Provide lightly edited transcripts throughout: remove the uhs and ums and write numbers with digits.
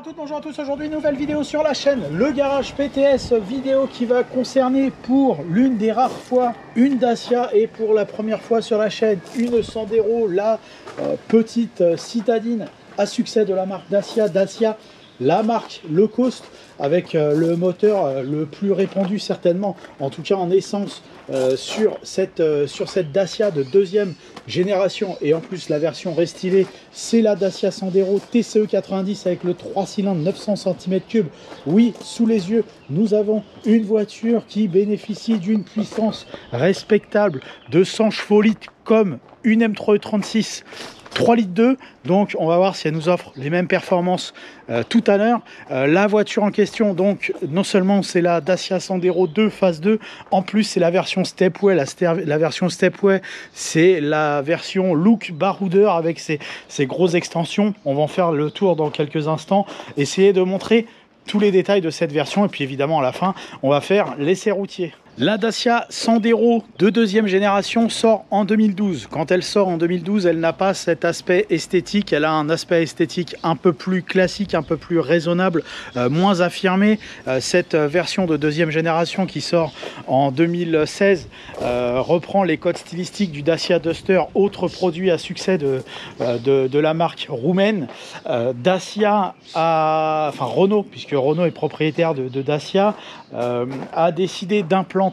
toutes, bonjour à tous. Aujourd'hui, nouvelle vidéo sur la chaîne Le Garage PTS, vidéo qui va concerner pour l'une des rares fois une Dacia et pour la première fois sur la chaîne une Sandero, la petite citadine à succès de la marque Dacia. Dacia, la marque low cost avec le moteur le plus répandu certainement, en tout cas en essence, sur cette Dacia de deuxième génération. Et en plus la version restylée, c'est la Dacia Sandero TCE 90 avec le 3 cylindres 900 cm3. Oui, sous les yeux, nous avons une voiture qui bénéficie d'une puissance respectable de 100 chevaux litres comme une M3E36 3 litres 2, donc on va voir si elle nous offre les mêmes performances tout à l'heure. La voiture en question, donc non seulement c'est la Dacia Sandero 2 phase 2, en plus c'est la version Stepway. La version Stepway, c'est la version look baroudeur avec ses grosses extensions. On va en faire le tour dans quelques instants, essayer de montrer tous les détails de cette version, et puis évidemment à la fin on va faire l'essai routier. La Dacia Sandero de deuxième génération sort en 2012. Quand elle sort en 2012, elle n'a pas cet aspect esthétique. Elle a un aspect esthétique un peu plus classique, un peu plus raisonnable, moins affirmé. Cette version de deuxième génération qui sort en 2016 reprend les codes stylistiques du Dacia Duster, autre produit à succès de la marque roumaine. Renault, puisque Renault est propriétaire de Dacia, a décidé d'implanter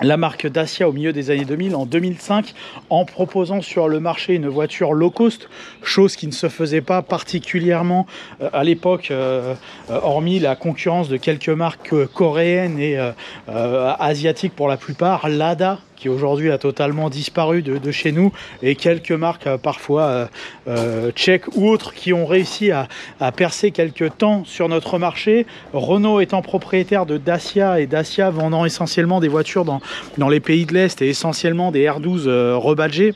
la marque Dacia au milieu des années 2000, en 2005, en proposant sur le marché une voiture low cost, chose qui ne se faisait pas particulièrement à l'époque, hormis la concurrence de quelques marques coréennes et asiatiques pour la plupart, Lada, qui aujourd'hui a totalement disparu de chez nous, et quelques marques parfois tchèques ou autres qui ont réussi à percer quelques temps sur notre marché. Renault étant propriétaire de Dacia, et Dacia vendant essentiellement des voitures dans les pays de l'Est et essentiellement des R12 rebadgés,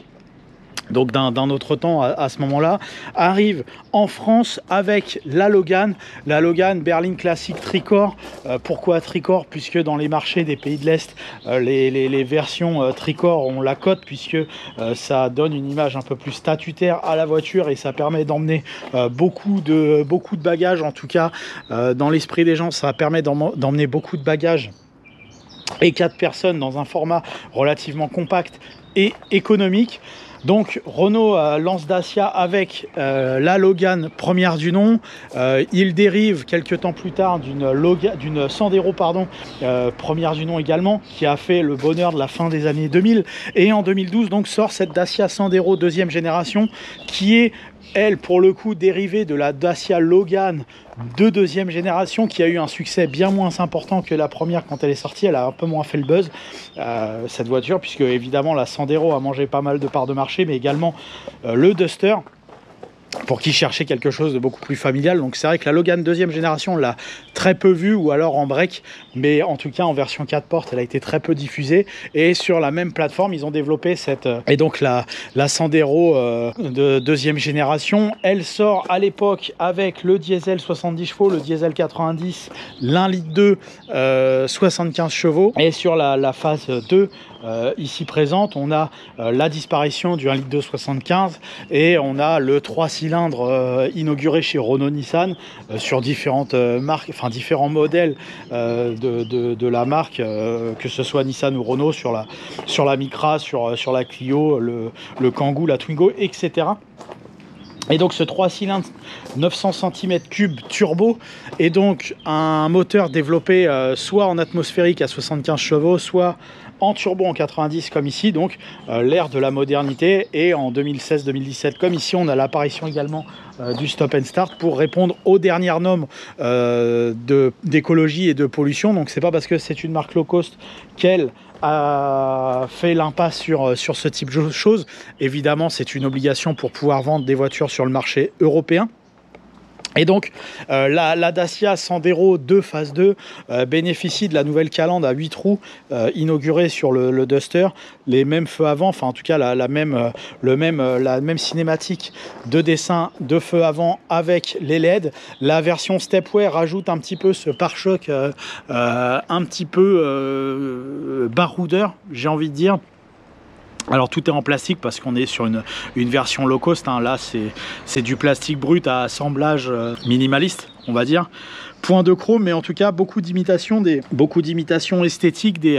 donc d'un autre temps à ce moment-là, arrive en France avec la Logan berline classique tricorps. Pourquoi tricorps? Puisque dans les marchés des pays de l'Est, les versions tricorps ont la cote, puisque ça donne une image un peu plus statutaire à la voiture et ça permet d'emmener beaucoup de bagages. En tout cas, dans l'esprit des gens, ça permet d'emmener beaucoup de bagages et 4 personnes dans un format relativement compact et économique. Donc Renault lance Dacia avec la Logan première du nom. Il dérive quelques temps plus tard d'une Sandero première du nom également, qui a fait le bonheur de la fin des années 2000. Et en 2012 donc sort cette Dacia Sandero deuxième génération, qui est elle pour le coup dérivée de la Dacia Logan de deuxième génération, qui a eu un succès bien moins important que la première quand elle est sortie. Elle a un peu moins fait le buzz, cette voiture, puisque évidemment la Sandero a mangé pas mal de parts de marché, mais également le Duster, pour qui cherchait quelque chose de beaucoup plus familial. Donc c'est vrai que la Logan deuxième génération, on l'a très peu vue, ou alors en break, mais en tout cas en version 4 portes, elle a été très peu diffusée. Et sur la même plateforme, ils ont développé et donc la Sandero de deuxième génération. Elle sort à l'époque avec le diesel 70 chevaux, le diesel 90, l'1 litre 2, 75 chevaux. Et sur la phase 2, ici présente, on a la disparition du 1 litre 2 75, et on a le 3 cylindres inauguré chez Renault Nissan sur différentes marques, enfin différents modèles de la marque, que ce soit Nissan ou Renault, sur la Micra, sur la Clio, le Kangoo, la Twingo, etc. Et donc ce 3 cylindres 900 cm3 turbo est donc un moteur développé soit en atmosphérique à 75 chevaux, soit en turbo en 90 comme ici, donc l'ère de la modernité. Et en 2016-2017 comme ici, on a l'apparition également du stop and start pour répondre aux dernières normes d'écologie et de pollution. Donc c'est pas parce que c'est une marque low cost qu'elle a fait l'impasse sur ce type de choses. Évidemment, c'est une obligation pour pouvoir vendre des voitures sur le marché européen. Et donc la Dacia Sandero 2 phase 2 bénéficie de la nouvelle calandre à 8 roues inaugurée sur le Duster, les mêmes feux avant, enfin en tout cas la même cinématique de dessin de feux avant avec les LED. La version Stepway rajoute un petit peu ce pare-choc un petit peu baroudeur, j'ai envie de dire, Alors tout est en plastique parce qu'on est sur une version low cost, hein. Là c'est du plastique brut à assemblage minimaliste, on va dire. Point de chrome, mais en tout cas beaucoup d'imitations esthétiques des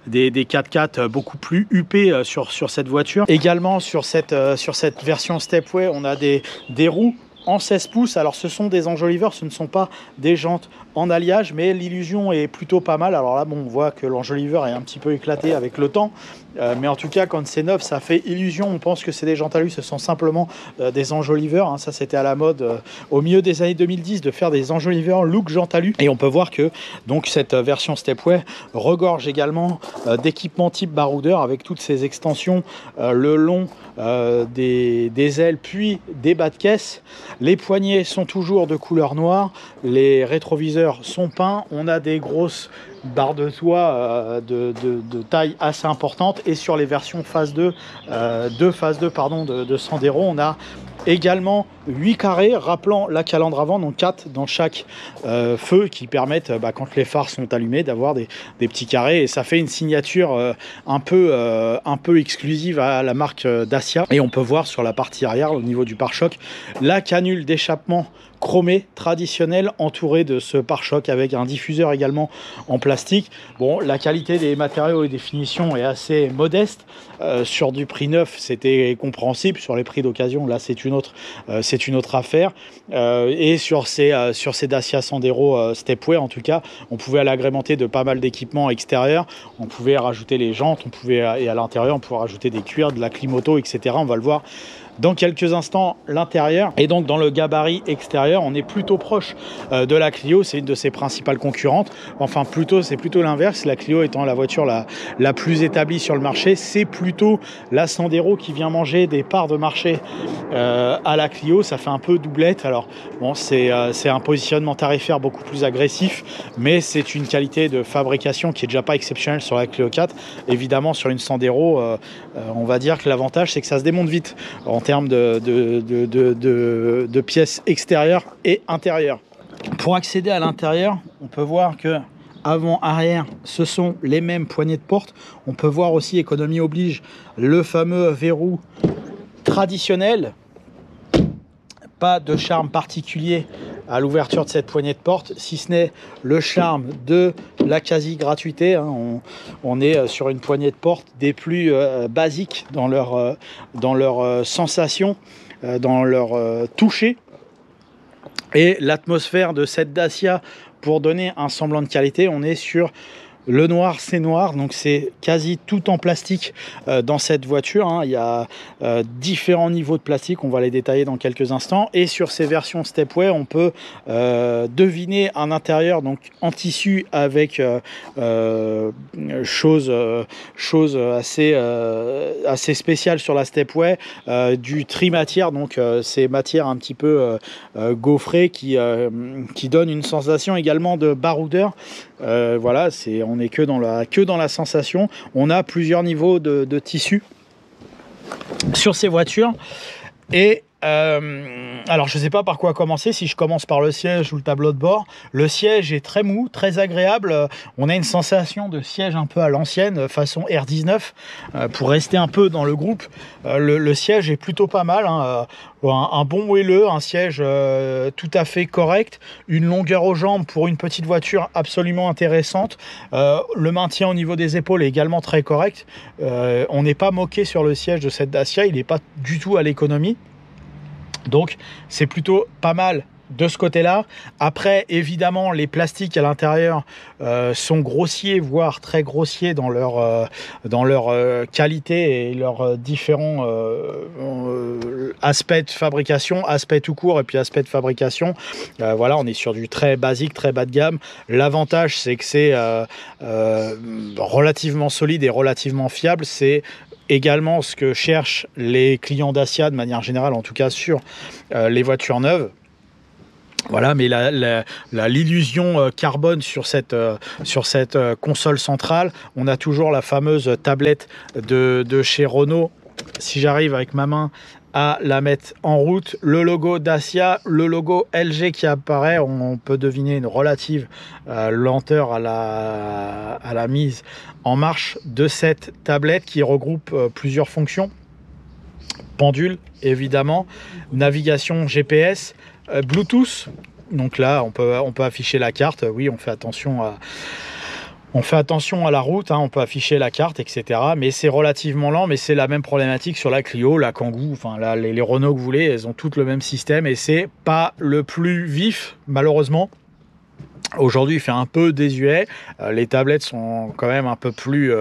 4x4 beaucoup plus huppées sur cette voiture. Également sur cette version Stepway, on a des roues en 16 pouces. Alors ce sont des enjoliveurs, ce ne sont pas des jantes en alliage, mais l'illusion est plutôt pas mal. Alors là, bon, on voit que l'enjoliveur est un petit peu éclaté avec le temps, mais en tout cas, quand c'est neuf, ça fait illusion. On pense que c'est des jantes alu, ce sont simplement des enjoliveurs, hein. Ça, c'était à la mode au milieu des années 2010 de faire des enjoliveurs look jantes alu. Et on peut voir que donc cette version Stepway regorge également d'équipements type baroudeur avec toutes ces extensions le long des ailes puis des bas de caisse. Les poignées sont toujours de couleur noire, les rétroviseurs sont peints, on a des grosses barres de toit de taille assez importante, et sur les versions phase 2 de Sandero, on a également 8 carrés rappelant la calandre avant, donc 4 dans chaque feu, qui permettent, quand les phares sont allumés, d'avoir des petits carrés, et ça fait une signature un peu exclusive à la marque Dacia. Et on peut voir sur la partie arrière, au niveau du pare-choc, la canule d'échappement chromé traditionnel entouré de ce pare-choc avec un diffuseur également en plastique. Bon, la qualité des matériaux et des finitions est assez modeste. Sur du prix neuf, c'était compréhensible. Sur les prix d'occasion, là, c'est une autre affaire. Et sur ces Dacia Sandero Stepway, en tout cas, on pouvait l'agrémenter de pas mal d'équipements extérieurs. On pouvait rajouter les jantes, et à l'intérieur, on pouvait rajouter des cuirs, de la clim auto, etc. On va le voir dans quelques instants, l'intérieur. Et donc dans le gabarit extérieur, on est plutôt proche de la Clio. C'est une de ses principales concurrentes. Enfin c'est plutôt l'inverse, la Clio étant la voiture la plus établie sur le marché. C'est plutôt la Sandero qui vient manger des parts de marché à la Clio. Ça fait un peu doublette. Alors bon, c'est un positionnement tarifaire beaucoup plus agressif, mais c'est une qualité de fabrication qui est déjà pas exceptionnelle sur la Clio 4. Évidemment, sur une Sandero, on va dire que l'avantage, c'est que ça se démonte vite en termes de pièces extérieures et intérieures. Pour accéder à l'intérieur, on peut voir que avant, arrière, ce sont les mêmes poignées de porte. On peut voir aussi, économie oblige, le fameux verrou traditionnel. Pas de charme particulier à l'ouverture de cette poignée de porte, si ce n'est le charme de la quasi-gratuité, hein. On est sur une poignée de porte des plus basiques dans leur sensation, dans leur toucher. Et l'atmosphère de cette Dacia, pour donner un semblant de qualité, on est sur le noir, c'est noir, donc c'est quasi tout en plastique dans cette voiture, hein. Il y a différents niveaux de plastique, on va les détailler dans quelques instants. Et sur ces versions Stepway, on peut deviner un intérieur donc en tissu avec chose assez spéciale sur la Stepway, du trimatière, donc ces matières un petit peu gaufrées qui donnent une sensation également de baroudeur. Voilà, on n'est que dans la sensation. On a plusieurs niveaux de tissu sur ces voitures. Et alors je ne sais pas par quoi commencer, si je commence par le siège ou le tableau de bord. Le siège est très mou, très agréable. On a une sensation de siège un peu à l'ancienne, façon R19, pour rester un peu dans le groupe. Le siège est plutôt pas mal, hein. Un bon moelleux, un siège tout à fait correct, une longueur aux jambes pour une petite voiture absolument intéressante. Le maintien au niveau des épaules est également très correct. On n'est pas moqué sur le siège de cette Dacia, il n'est pas du tout à l'économie. Donc c'est plutôt pas mal de ce côté-là. Après, évidemment, les plastiques à l'intérieur sont grossiers, voire très grossiers dans leur qualité et leurs différents aspects de fabrication, aspect tout court et puis aspect de fabrication. Voilà, on est sur du très basique, très bas de gamme. L'avantage, c'est que c'est relativement solide et relativement fiable. C'est également ce que cherchent les clients Dacia de manière générale, en tout cas sur les voitures neuves. Voilà, mais l'illusion carbone sur cette console centrale, on a toujours la fameuse tablette de chez Renault. Si j'arrive avec ma main à la mettre en route. Le logo Dacia, le logo LG qui apparaît, on peut deviner une relative lenteur à la mise en marche de cette tablette qui regroupe plusieurs fonctions. Pendule, évidemment, navigation GPS, Bluetooth. Donc là, on peut afficher la carte. Oui, on fait attention à la route, hein, on peut afficher la carte, etc. Mais c'est relativement lent, mais c'est la même problématique sur la Clio, la Kangoo, enfin là, les Renault que vous voulez, elles ont toutes le même système et c'est pas le plus vif, malheureusement. Aujourd'hui, il fait un peu désuet. Les tablettes sont quand même un peu plus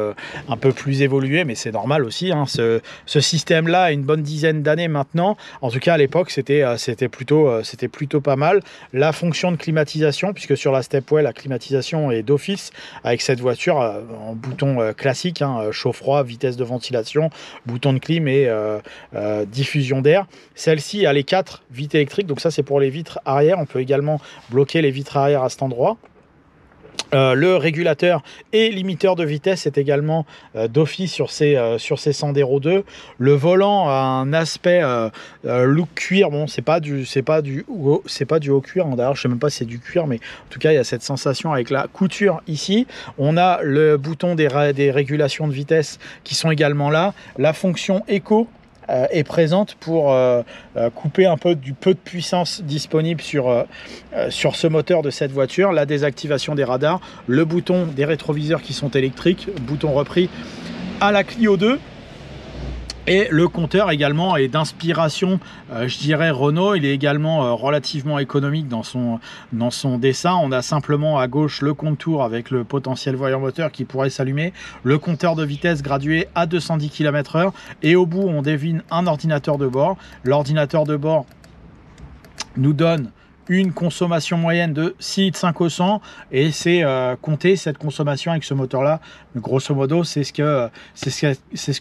évoluées, mais c'est normal aussi. Hein. Ce système-là a une bonne dizaine d'années maintenant. En tout cas, à l'époque, c'était plutôt pas mal. La fonction de climatisation, puisque sur la Stepway, la climatisation est d'office avec cette voiture en bouton classique, hein, chaud-froid, vitesse de ventilation, bouton de clim et diffusion d'air. Celle-ci a les 4 vitres électriques, donc ça c'est pour les vitres arrière. On peut également bloquer les vitres arrière à cet endroit. Le régulateur et limiteur de vitesse est également d'office sur ces Sandero 2. Le volant a un aspect look cuir. Bon, c'est pas du haut cuir. D'ailleurs, je sais même pas si c'est du cuir, mais en tout cas, il y a cette sensation avec la couture ici. On a le bouton des régulations de vitesse qui sont également là. La fonction éco est présente pour couper un peu du peu de puissance disponible sur ce moteur de cette voiture. La désactivation des radars, le bouton des rétroviseurs qui sont électriques, bouton repris à la Clio 2. Et le compteur également est d'inspiration, je dirais, Renault. Il est également relativement économique dans son dessin. On a simplement à gauche le contour avec le potentiel voyant moteur qui pourrait s'allumer. Le compteur de vitesse gradué à 210 km/h. Et au bout, on devine un ordinateur de bord. L'ordinateur de bord nous donne une consommation moyenne de 6,5 litres au 100 et c'est compter cette consommation avec ce moteur là, grosso modo c'est ce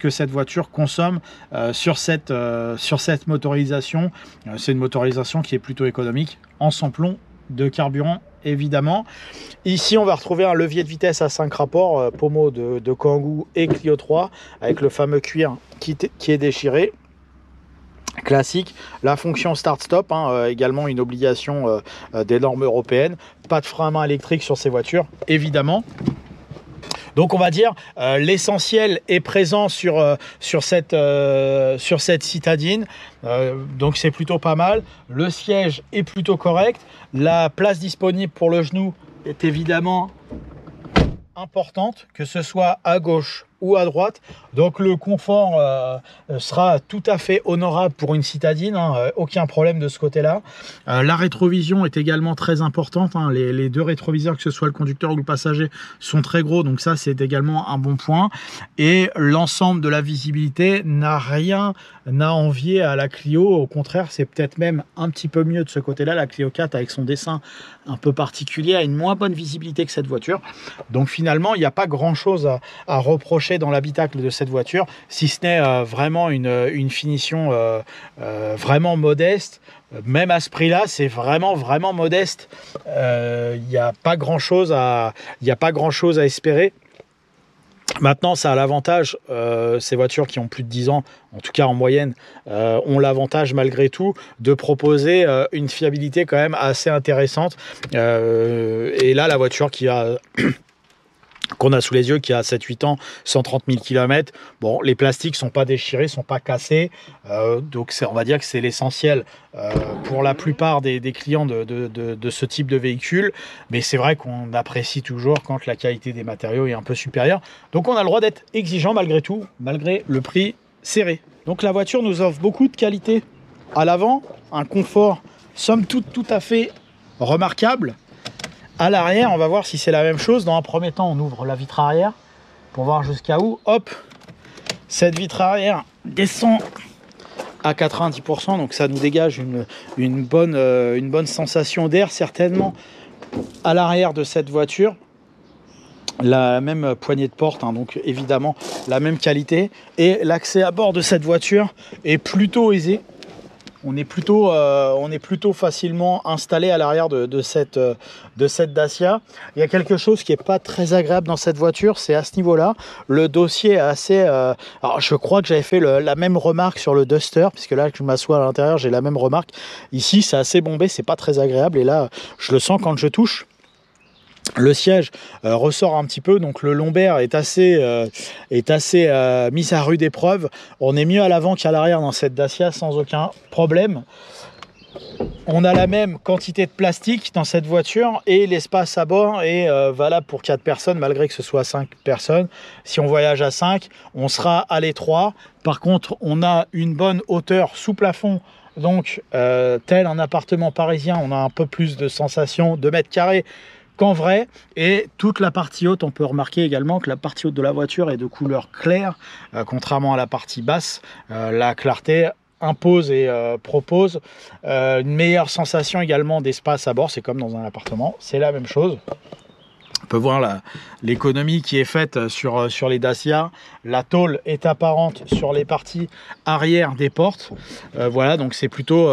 que cette voiture consomme sur cette motorisation. C'est une motorisation qui est plutôt économique en samplon de carburant évidemment. Ici on va retrouver un levier de vitesse à 5 rapports, pommeau de Kangoo et Clio 3 avec le fameux cuir qui est déchiré. Classique, la fonction start-stop, hein, également une obligation des normes européennes. Pas de frein à main électrique sur ces voitures, évidemment. Donc on va dire l'essentiel est présent sur cette citadine, donc c'est plutôt pas mal. Le siège est plutôt correct. La place disponible pour le genou est évidemment importante, que ce soit à gauche ou à droite, donc le confort sera tout à fait honorable pour une citadine, hein, aucun problème de ce côté là. La rétrovision est également très importante, hein, les deux rétroviseurs, que ce soit le conducteur ou le passager, sont très gros, donc ça c'est également un bon point. Et l'ensemble de la visibilité n'a rien à envier à la Clio, au contraire c'est peut-être même un petit peu mieux de ce côté là. La Clio 4 avec son dessin un peu particulier a une moins bonne visibilité que cette voiture, donc finalement il n'y a pas grand chose à reprocher dans l'habitacle de cette voiture, si ce n'est vraiment une finition vraiment modeste. Même à ce prix-là, c'est vraiment modeste. Il n'y a pas grand-chose à espérer. Maintenant, ça a l'avantage, ces voitures qui ont plus de 10 ans, en tout cas en moyenne, ont l'avantage malgré tout de proposer une fiabilité quand même assez intéressante. Et là, la voiture qu'on a sous les yeux, qui a 7-8 ans, 130 000 km. Bon, les plastiques sont pas déchirés, sont pas cassés. Donc on va dire que c'est l'essentiel pour la plupart des clients de ce type de véhicule. Mais c'est vrai qu'on apprécie toujours quand la qualité des matériaux est un peu supérieure. Donc on a le droit d'être exigeant malgré tout, malgré le prix serré. Donc la voiture nous offre beaucoup de qualité à l'avant, un confort somme toute tout à fait remarquable. À l'arrière, on va voir si c'est la même chose. Dans un premier temps, on ouvre la vitre arrière pour voir jusqu'à où. Hop, cette vitre arrière descend à 90%, donc ça nous dégage une bonne sensation d'air certainement à l'arrière de cette voiture. La même poignée de porte, hein, donc évidemment la même qualité. Et l'accès à bord de cette voiture est plutôt aisé. on est plutôt facilement installé à l'arrière de cette Dacia. Il y a quelque chose qui n'est pas très agréable dans cette voiture, c'est à ce niveau-là. Le dossier est assez... alors je crois que j'avais fait la même remarque sur le Duster, puisque là que je m'assois à l'intérieur, j'ai la même remarque. Ici, c'est assez bombé, c'est pas très agréable, et là, je le sens quand je touche. Le siège ressort un petit peu, donc le lombaire est assez mis à rude épreuve. On est mieux à l'avant qu'à l'arrière dans cette Dacia sans aucun problème. On a la même quantité de plastique dans cette voiture et l'espace à bord est valable pour 4 personnes malgré que ce soit 5 personnes. Si on voyage à 5, on sera à l'étroit. Par contre, on a une bonne hauteur sous plafond. Donc, tel un appartement parisien, on a un peu plus de sensation de mètres carrés qu'en vrai. Et toute la partie haute, on peut remarquer également que la partie haute de la voiture est de couleur claire, contrairement à la partie basse. La clarté impose et propose une meilleure sensation également d'espace à bord. C'est comme dans un appartement, c'est la même chose. On peut voir l'économie qui est faite sur les Dacia. La tôle est apparente sur les parties arrière des portes. Voilà, donc c'est plutôt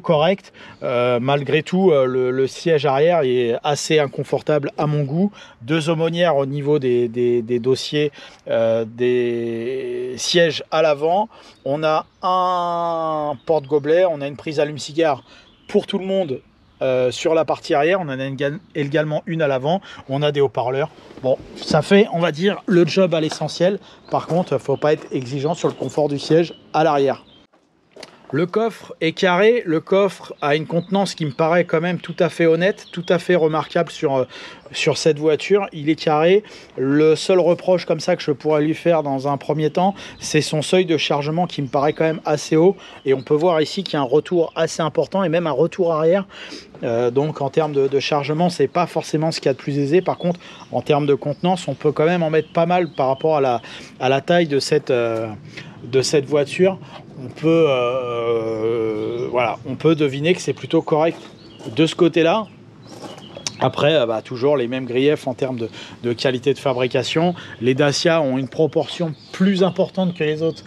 correct. Malgré tout, le siège arrière est assez inconfortable à mon goût. 2 aumônières au niveau des dossiers des sièges à l'avant. On a un porte-gobelet, on a une prise allume-cigare pour tout le monde. Sur la partie arrière, on en a également une à l'avant. On a des haut-parleurs. Bon, ça fait, on va dire, le job à l'essentiel. Par contre, il ne faut pas être exigeant sur le confort du siège à l'arrière. Le coffre est carré. Le coffre a une contenance qui me paraît quand même tout à fait honnête, tout à fait remarquable sur cette voiture. Il est carré. Le seul reproche comme ça que je pourrais lui faire dans un premier temps, c'est son seuil de chargement qui me paraît quand même assez haut. Et on peut voir ici qu'il y a un retour assez important et même un retour arrière. Donc en termes de chargement, c'est pas forcément ce qu'il y a de plus aisé. Par contre, en termes de contenance, on peut quand même en mettre pas mal par rapport à la taille de cette voiture. On peut deviner que c'est plutôt correct de ce côté-là. Après, toujours les mêmes griefs en termes de qualité de fabrication. Les Dacia ont une proportion plus importante que les autres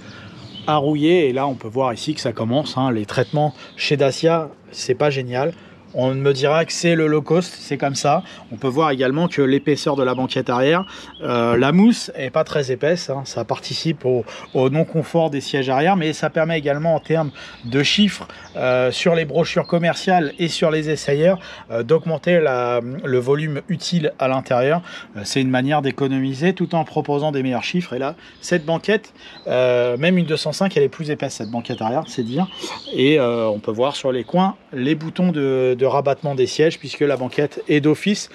à rouiller. Et là, on peut voir ici que ça commence. Les traitements chez Dacia, c'est pas génial. On me dira que c'est le low cost, c'est comme ça. On peut voir également que l'épaisseur de la banquette arrière, la mousse est pas très épaisse, ça participe au non-confort des sièges arrière, mais ça permet également en termes de chiffres sur les brochures commerciales et sur les essayeurs d'augmenter le volume utile à l'intérieur. C'est une manière d'économiser tout en proposant des meilleurs chiffres. Et là, cette banquette, même une 205, elle est plus épaisse, cette banquette arrière, c'est dire. Et on peut voir sur les coins les boutons de rabattement des sièges puisque la banquette est d'office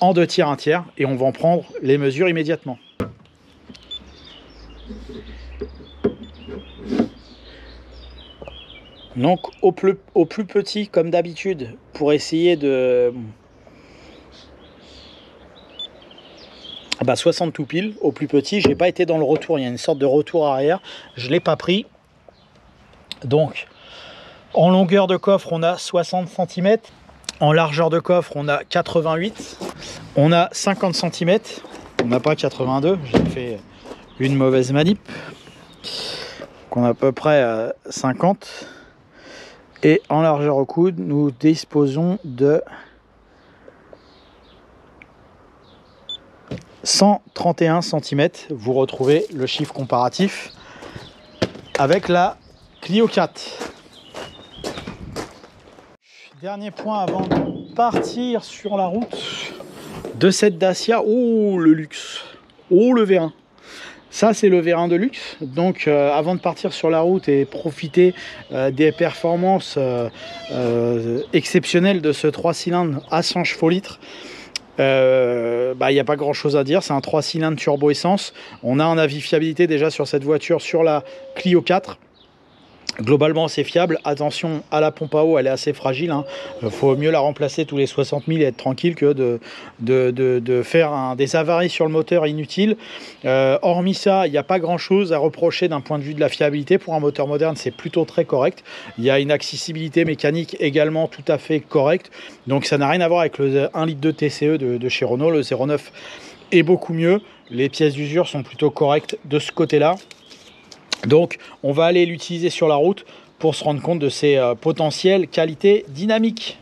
en 2 tiers 1 tiers et on va en prendre les mesures immédiatement. Donc au plus petit comme d'habitude pour essayer de 60 tout pile au plus petit. J'ai pas été dans le retour, il y a une sorte de retour arrière, je l'ai pas pris. Donc en longueur de coffre, on a 60 cm. En largeur de coffre, on a 88. On a 50 cm. On n'a pas 82. J'ai fait une mauvaise manip. Donc on a à peu près 50. Et en largeur au coude, nous disposons de 131 cm. Vous retrouvez le chiffre comparatif avec la Clio 4. Dernier point avant de partir sur la route de cette Dacia. Oh, le luxe. Oh, le V1. Ça, c'est le V1 de luxe. Donc, avant de partir sur la route et profiter des performances exceptionnelles de ce 3 cylindres à 100 chevaux-litres, il n'y a pas grand chose à dire. C'est un 3 cylindres turbo essence. On a un avis fiabilité déjà sur cette voiture sur la Clio 4. Globalement, c'est fiable. Attention à la pompe à eau, elle est assez fragile. Faut mieux la remplacer tous les 60 000 et être tranquille que de faire des avaries sur le moteur inutiles. Hormis ça, il n'y a pas grand-chose à reprocher d'un point de vue de la fiabilité. Pour un moteur moderne, c'est plutôt très correct. Il y a une accessibilité mécanique également tout à fait correcte. Donc ça n'a rien à voir avec le 1 litre de TCE de chez Renault. Le 09 est beaucoup mieux. Les pièces d'usure sont plutôt correctes de ce côté-là. Donc on va aller l'utiliser sur la route pour se rendre compte de ses potentielles qualités dynamiques.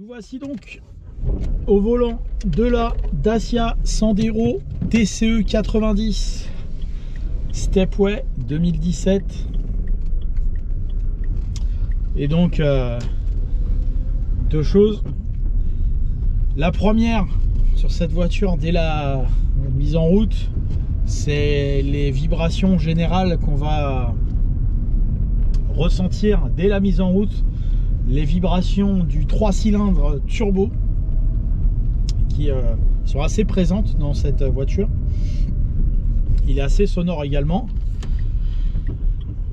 Voici donc au volant de la Dacia Sandero TCE 90 Stepway 2017. Et donc deux choses. La première sur cette voiture dès la mise en route, c'est les vibrations générales qu'on va ressentir dès la mise en route. Les vibrations du 3 cylindres turbo qui sont assez présentes dans cette voiture. Il est assez sonore également.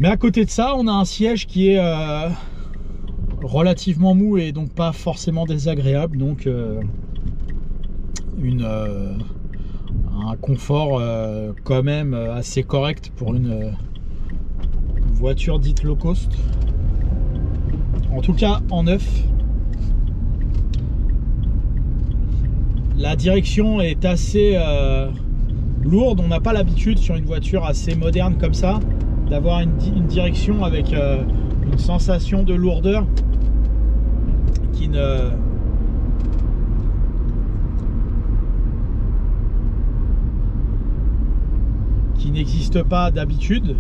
Mais à côté de ça, on a un siège qui est relativement mou et donc pas forcément désagréable. Donc un confort quand même assez correct pour une voiture dite low cost. En tout cas en neuf. La direction est assez lourde. On n'a pas l'habitude sur une voiture assez moderne comme ça d'avoir une direction avec une sensation de lourdeur qui n'existe pas d'habitude.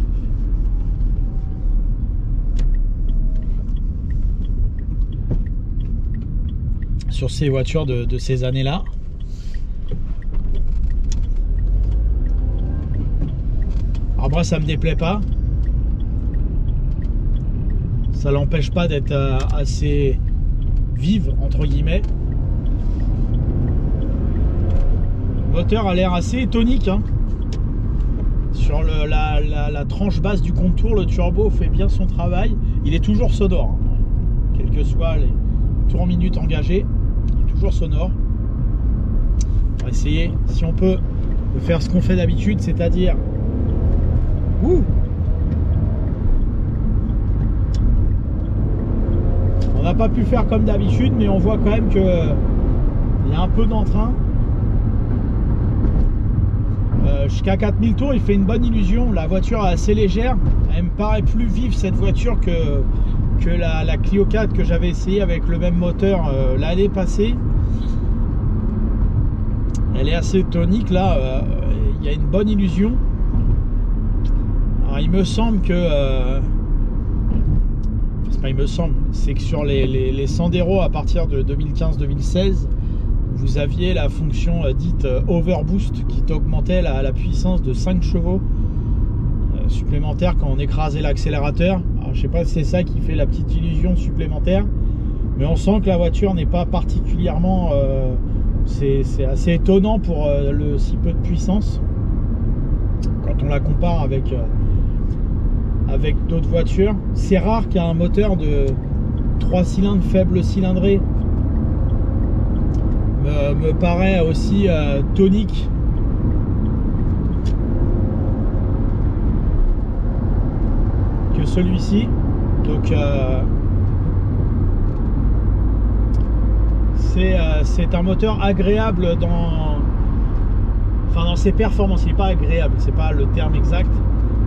Sur ces voitures de ces années-là. Après, ça me déplaît pas. Ça l'empêche pas d'être assez vive, entre guillemets. Le moteur a l'air assez tonique, hein. Sur la tranche basse du contour, le turbo fait bien son travail. Il est toujours sonore, hein. Quels que soient les tours minutes engagés. Sonore. On va essayer, si on peut, de faire ce qu'on fait d'habitude, c'est-à-dire on n'a pas pu faire comme d'habitude, mais on voit quand même que il y a un peu d'entrain. Jusqu'à 4000 tours, il fait une bonne illusion. La voiture est assez légère. Elle me paraît plus vive cette voiture que la Clio 4 que j'avais essayé avec le même moteur l'année passée. Elle est assez tonique là, il y a une bonne illusion. Alors il me semble que c'est pas il me semble, c'est que sur les Sandero à partir de 2015-2016, vous aviez la fonction dite overboost qui t'augmentait la puissance de 5 chevaux supplémentaires quand on écrasait l'accélérateur. Alors je sais pas si c'est ça qui fait la petite illusion supplémentaire, mais on sent que la voiture n'est pas particulièrement c'est assez étonnant pour le si peu de puissance quand on la compare avec d'autres voitures. C'est rare qu'il y ait un moteur de 3 cylindres faible cylindrée me paraît aussi tonique que celui-ci. Donc c'est un moteur agréable dans ses performances. Il n'est pas agréable, c'est pas le terme exact.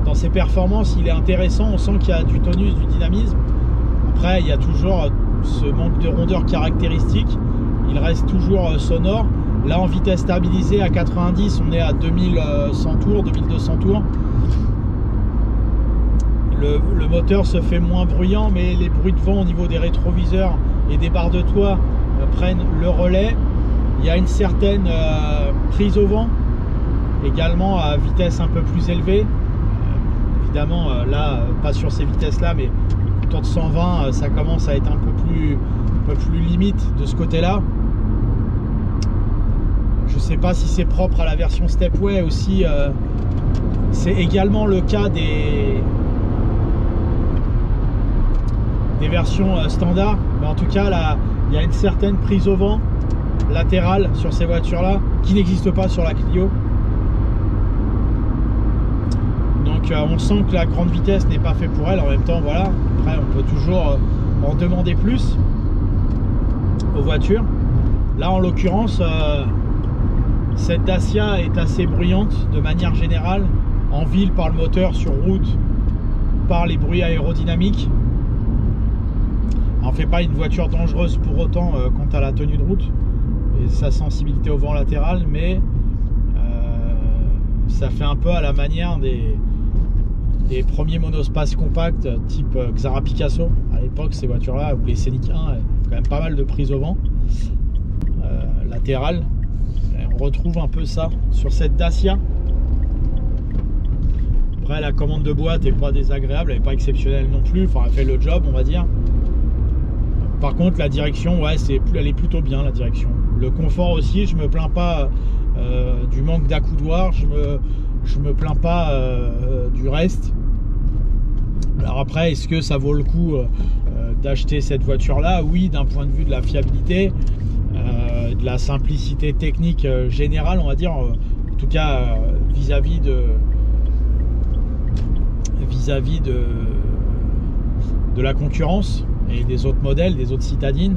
Dans ses performances, il est intéressant. On sent qu'il y a du tonus, du dynamisme. Après, il y a toujours ce manque de rondeur caractéristique. Il reste toujours sonore. Là, en vitesse stabilisée à 90, on est à 2100 tours, 2200 tours. Le moteur se fait moins bruyant, mais les bruits de vent au niveau des rétroviseurs et des barres de toit prennent le relais. Il y a une certaine prise au vent également à vitesse un peu plus élevée. Évidemment, là, pas sur ces vitesses-là, mais autour de 120, ça commence à être un peu plus limite de ce côté-là. Je ne sais pas si c'est propre à la version Stepway aussi. C'est également le cas des versions standards. Mais en tout cas, là, il y a une certaine prise au vent latérale sur ces voitures-là, qui n'existe pas sur la Clio. Donc on sent que la grande vitesse n'est pas fait pour elle. En même temps, voilà, après on peut toujours en demander plus aux voitures. Là en l'occurrence, cette Dacia est assez bruyante de manière générale, en ville par le moteur, sur route par les bruits aérodynamiques. On ne fait pas une voiture dangereuse pour autant quant à la tenue de route et sa sensibilité au vent latéral, mais ça fait un peu à la manière des premiers monospaces compacts type Xara Picasso à l'époque, ces voitures là, ou les Scénic 1, quand même pas mal de prise au vent latérale. On retrouve un peu ça sur cette Dacia. Après la commande de boîte n'est pas désagréable, elle n'est pas exceptionnelle non plus, enfin elle fait le job on va dire. Par contre la direction, ouais, elle est plutôt bien la direction. Le confort aussi, je me plains pas du manque d'accoudoir, je me plains pas du reste. Alors après, est-ce que ça vaut le coup d'acheter cette voiture là? Oui, d'un point de vue de la fiabilité, de la simplicité technique générale on va dire, en tout cas vis-à-vis de la concurrence et des autres modèles, des autres citadines.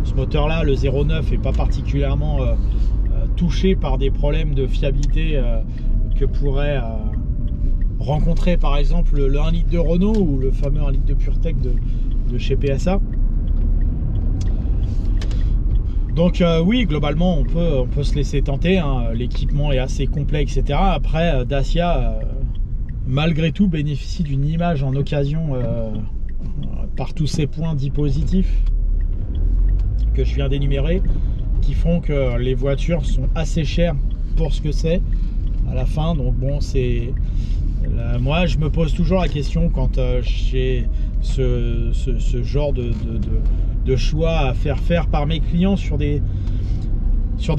Ce moteur là, le 09, est pas particulièrement touché par des problèmes de fiabilité que pourrait rencontrer par exemple le 1 litre de Renault ou le fameux 1 litre de PureTech de chez PSA. Donc oui, globalement on peut se laisser tenter, hein. L'équipement est assez complet, etc. Après Dacia malgré tout bénéficie d'une image en occasion par tous ces points dits positifs que je viens d'énumérer, qui font que les voitures sont assez chères pour ce que c'est à la fin. Donc bon, c'est moi je me pose toujours la question quand j'ai ce genre de choix à faire par mes clients sur des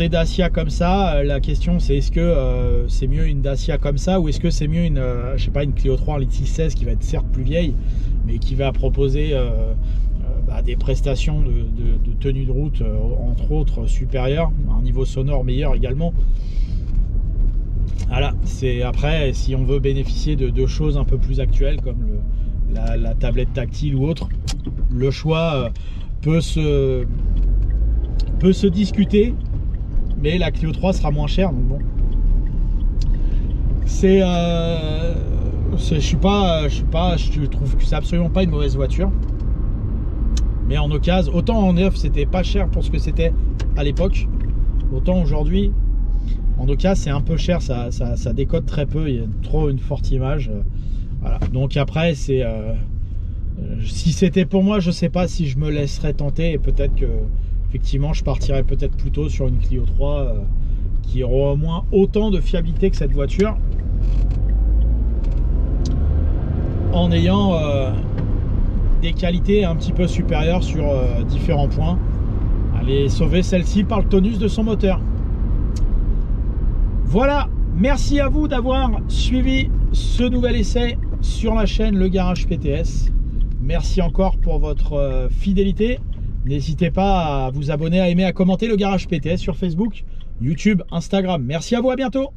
Dacia comme ça. La question c'est, est-ce que c'est mieux une Dacia comme ça, ou est-ce que c'est mieux une je sais pas, une Clio 3 en litre 616 qui va être certes plus vieille mais qui va proposer des prestations de tenue de route entre autres supérieures, un niveau sonore meilleur également. Voilà, c'est après si on veut bénéficier de choses un peu plus actuelles comme la tablette tactile ou autre, le choix peut se discuter, mais la Clio 3 sera moins chère, donc bon, je trouve que c'est absolument pas une mauvaise voiture, mais en occasion, autant en neuf c'était pas cher pour ce que c'était à l'époque, autant aujourd'hui en occasion c'est un peu cher, ça décote très peu, il y a trop une forte image, voilà. Donc après c'est si c'était pour moi, je sais pas si je me laisserais tenter, et peut-être que effectivement je partirais peut-être plutôt sur une Clio 3 qui aura au moins autant de fiabilité que cette voiture, en ayant des qualités un petit peu supérieures sur différents points. Allez sauver celle-ci par le tonus de son moteur. Voilà, merci à vous d'avoir suivi ce nouvel essai sur la chaîne Le Garage PTS. Merci encore pour votre fidélité. N'hésitez pas à vous abonner, à aimer, à commenter Le Garage PTS sur Facebook, YouTube, Instagram. Merci à vous, à bientôt.